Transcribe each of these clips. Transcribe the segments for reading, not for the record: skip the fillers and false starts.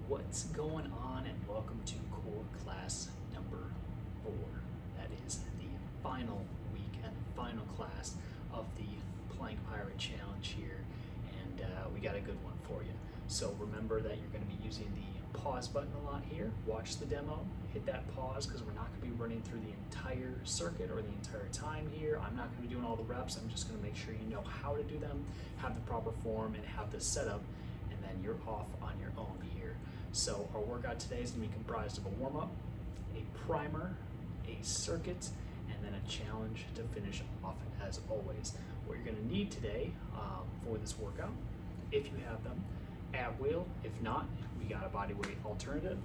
What's going on, and welcome to core class number 4. That is the final week and final class of the Plank Pirate Challenge here, and we got a good one for you. So remember that you're going to be using the pause button a lot here. Watch the demo, hit that pause, because we're not going to be running through the entire circuit or the entire time here. I'm not going to be doing all the reps. I'm just going to make sure you know how to do them, have the proper form, and have the setup, and then you're off on your own here. So our workout today is going to be comprised of a warm-up, a primer, a circuit, and then a challenge to finish off as always. What you're going to need today for this workout, if you have them, ab wheel. If not, we got a body weight alternative,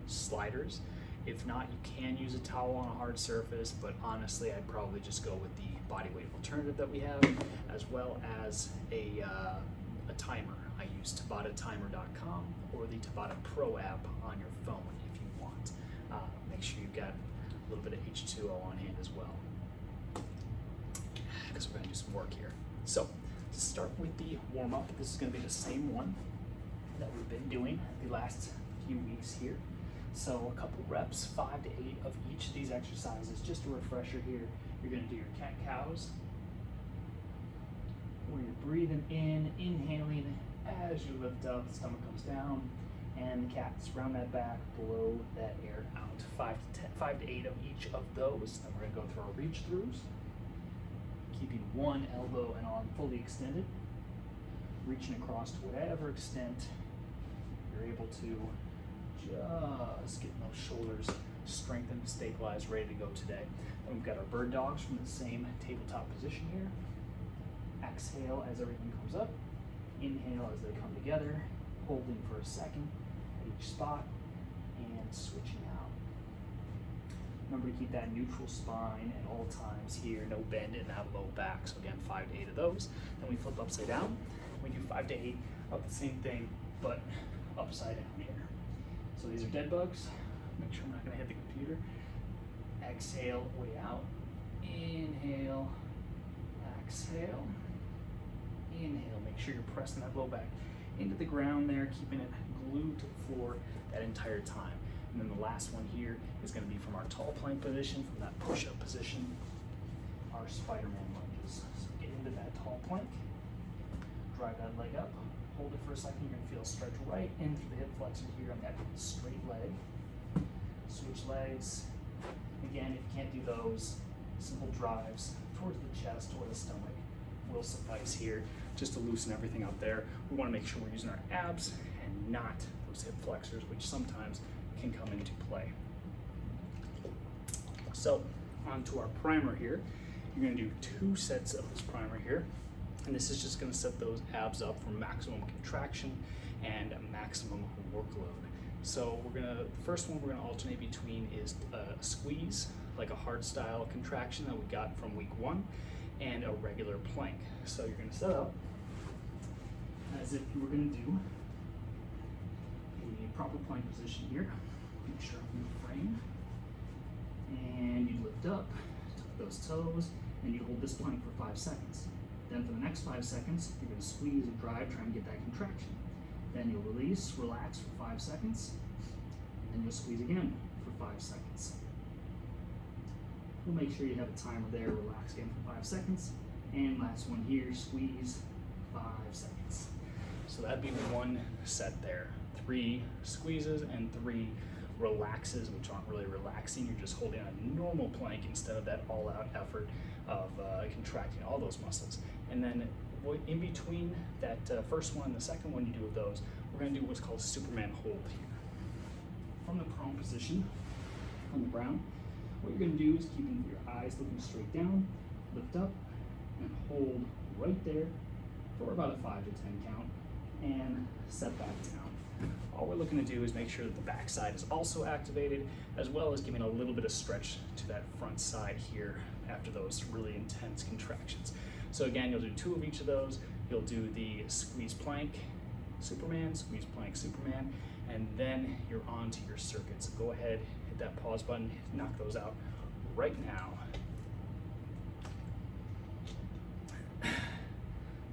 sliders. If not, you can use a towel on a hard surface, but honestly I'd probably just go with the body weight alternative that we have, as well as a timer. I use TabataTimer.com or the Tabata Pro app on your phone if you want. Make sure you've got a little bit of H2O on hand as well, because we're going to do some work here. So to start with the warm-up, this is going to be the same one that we've been doing the last few weeks here. So a couple reps, 5 to 8 of each of these exercises. Just a refresher here, you're going to do your cat-cows, where you're breathing in, inhaling as you lift up, the stomach comes down, and the cats round that back, blow that air out. 5 to 8 of each of those. Then we're going to go through our reach throughs, keeping one elbow and arm fully extended, reaching across to whatever extent you're able to, just getting those shoulders strengthened, stabilized, ready to go today. And we've got our bird dogs from the same tabletop position here. Exhale as everything comes up, inhale as they come together, holding for a second at each spot, and switching out. Remember to keep that neutral spine at all times here, no bend in that low back. So again, 5 to 8 of those. Then we flip upside down. We do 5 to 8 of the same thing, but upside down here. So these are dead bugs. Make sure I'm not gonna hit the computer. Exhale, way out. Inhale, exhale. Inhale, make sure you're pressing that low back into the ground there, keeping it glued to the floor that entire time. And then the last one here is going to be from our tall plank position, from that push-up position, our Spider-Man lunges. So get into that tall plank, drive that leg up, hold it for a second. You're going to feel a stretch right in through the hip flexor here on that straight leg. Switch legs. Again, if you can't do those, simple drives towards the chest or the stomach will suffice here, just to loosen everything up there. We want to make sure we're using our abs and not those hip flexors, which sometimes can come into play. So onto our primer here. You're going to do 2 sets of this primer here, and this is just going to set those abs up for maximum contraction and a maximum workload. So the first one we're going to alternate between is a squeeze, like a hard style contraction that we got from week 1, and a regular plank. So you're going to set up as if you were going to do a proper plank position here. Make sure I'm in the frame. And you lift up, tuck those toes, and you hold this plank for 5 seconds. Then for the next 5 seconds, you're going to squeeze and drive, try and get that contraction. Then you'll release, relax for 5 seconds, and then you'll squeeze again for 5 seconds. We'll make sure you have a timer there, relax again for 5 seconds, and last one here, squeeze, 5 seconds. So that'd be one set there. 3 squeezes and 3 relaxes, which aren't really relaxing. You're just holding a normal plank instead of that all-out effort of contracting all those muscles. And then in between that first one and the second one you do of those, we're going to do what's called Superman hold here. From the prone position on the ground, what you're going to do is keeping your eyes looking straight down, lift up, and hold right there for about a 5 to 10 count, and set back down. All we're looking to do is make sure that the back side is also activated, as well as giving a little bit of stretch to that front side here after those really intense contractions. So again, you'll do 2 of each of those. You'll do the squeeze plank, Superman, squeeze plank, Superman, and then you're on to your circuit. So go ahead, hit that pause button, knock those out right now.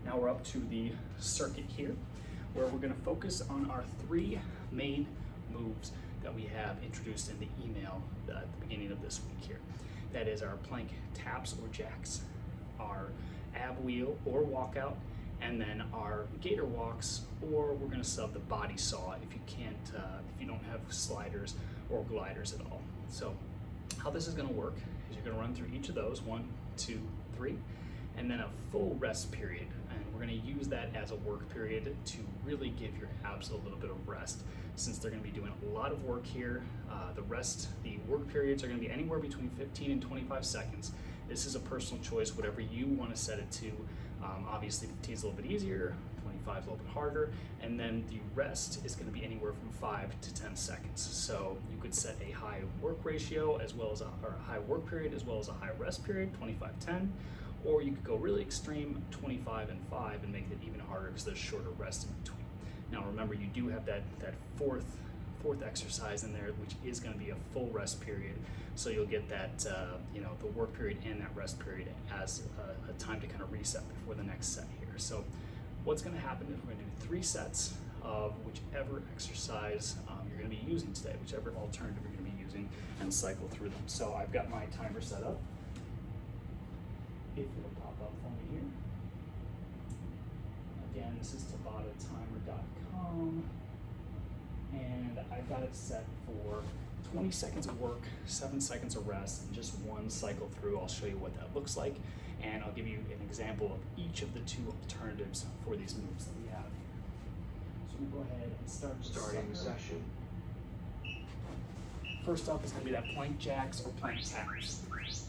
Now we're up to the circuit here. where we're going to focus on our 3 main moves that we have introduced in the email at the beginning of this week here. That is our plank taps or jacks, our ab wheel or walkout, and then our gator walks, or we're going to sub the Bodysaw if you can't, if you don't have sliders or gliders at all. So how this is going to work is you're going to run through each of those, 1, 2, 3, and then a full rest period. And we're going to use that as a work period to really give your abs a little bit of rest, since they're going to be doing a lot of work here. The work periods are going to be anywhere between 15 and 25 seconds. This is a personal choice, whatever you want to set it to. Obviously 15 is a little bit easier, 25 is a little bit harder, and then the rest is going to be anywhere from 5 to 10 seconds. So you could set a high work ratio as well as a high work period as well as a high rest period, 25-10, or you could go really extreme, 25 and 5, and make it even harder because there's shorter rest in between. Now remember, you do have that fourth exercise in there, which is going to be a full rest period. So you'll get that, the work period and that rest period as a time to kind of reset before the next set here. So what's going to happen is we're going to do 3 sets of whichever exercise you're going to be using today, whichever alternative you're going to be using, and cycle through them. So I've got my timer set up. If it'll pop up for me here. Again, this is TabataTimer.com, and I've got it set for 20 seconds of work, 7 seconds of rest, and just 1 cycle through. I'll show you what that looks like, and I'll give you an example of each of the 2 alternatives for these moves that we have here. So we'll go ahead and starting the session. First up is going to be that plank jacks or plank taps.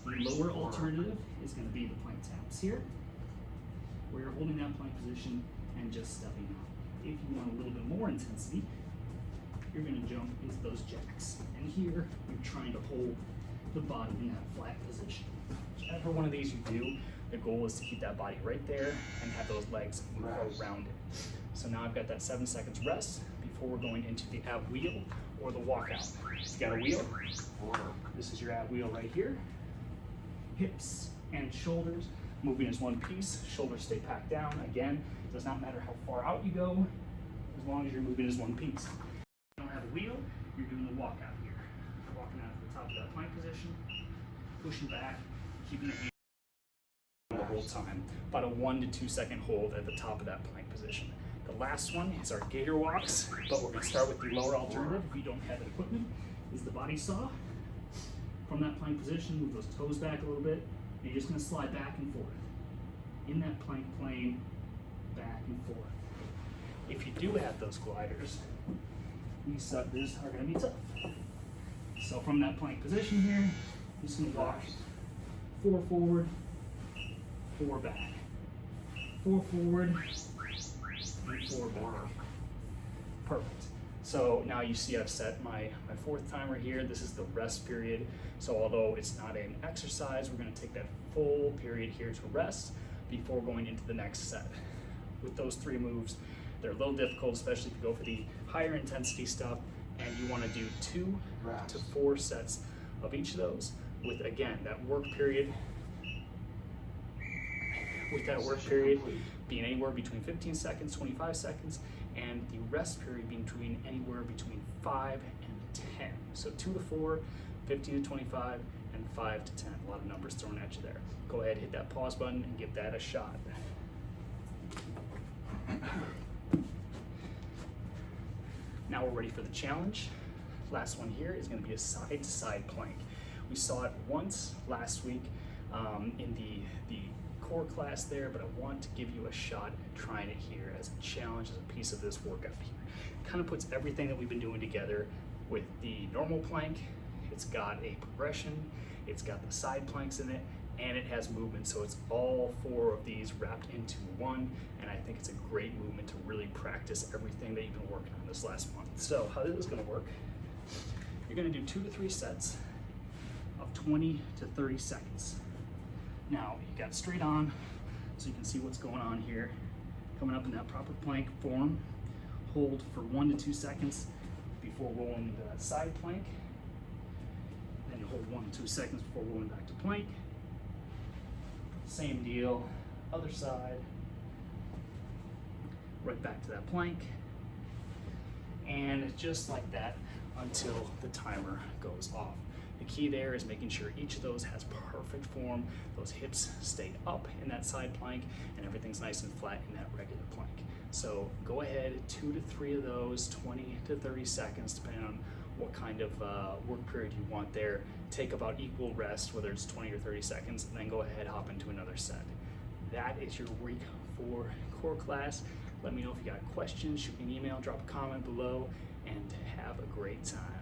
The lower alternative is going to be the plank taps here, where you're holding that plank position and just stepping out. If you want a little bit more intensity, you're going to jump into those jacks. And here, you're trying to hold the body in that flat position. Whichever one of these you do, the goal is to keep that body right there and have those legs move around it. So now I've got that 7 seconds rest before we're going into the ab wheel or the walkout. You got a wheel. This is your ab wheel right here. Hips and shoulders moving as one piece. Shoulders stay packed down. Again, it does not matter how far out you go, as long as you're moving as one piece. If you don't have a wheel, you're doing the walkout here. Walking out to the top of that plank position, pushing back, keeping the hand the whole time. About a 1 to 2 second hold at the top of that plank position. The last one is our gator walks, but we're going to start with the lower alternative. If you don't have that equipment, is the Bodysaw. From that plank position, move those toes back a little bit, and you're just going to slide back and forth in that plank plane, back and forth. If you do have those gliders, these suckers are going to be tough. So from that plank position here, you're just going to walk 4 forward, 4 back, 4 forward, and 4 back. Perfect. So now you see I've set my 4th timer here. This is the rest period. So although it's not an exercise, we're going to take that full period here to rest before going into the next set. With those 3 moves, they're a little difficult, especially if you go for the higher intensity stuff, and you want to do 2 to 4 sets of each of those with, again, that work period. With that work period being anywhere between 15 seconds, 25 seconds, and the rest period being anywhere between 5 and 10. So 2 to 4, 15 to 25, and 5 to 10. A lot of numbers thrown at you there. Go ahead, hit that pause button, and give that a shot. Now we're ready for the challenge. Last one here is going to be a side-to-side plank. We saw it once last week in the core class there, but I want to give you a shot at trying it here as a challenge, as a piece of this workout here. Kind of puts everything that we've been doing together with the normal plank. It's got a progression, it's got the side planks in it, and it has movement, so it's all 4 of these wrapped into one, and I think it's a great movement to really practice everything that you've been working on this last month. So how this is going to work, you're going to do 2 to 3 sets of 20 to 30 seconds. Now, you got straight on, so you can see what's going on here. Coming up in that proper plank form, hold for 1 to 2 seconds before rolling into that side plank. Then you hold 1 to 2 seconds before rolling back to plank. Same deal, other side. right back to that plank. And just like that until the timer goes off. The key there is making sure each of those has perfect form, those hips stay up in that side plank, and everything's nice and flat in that regular plank. So go ahead, 2 to 3 of those, 20 to 30 seconds, depending on what kind of work period you want there. Take about equal rest, whether it's 20 or 30 seconds, and then go ahead, hop into another set. That is your week 4 core class. Let me know if you got questions, shoot me an email, drop a comment below, and have a great time.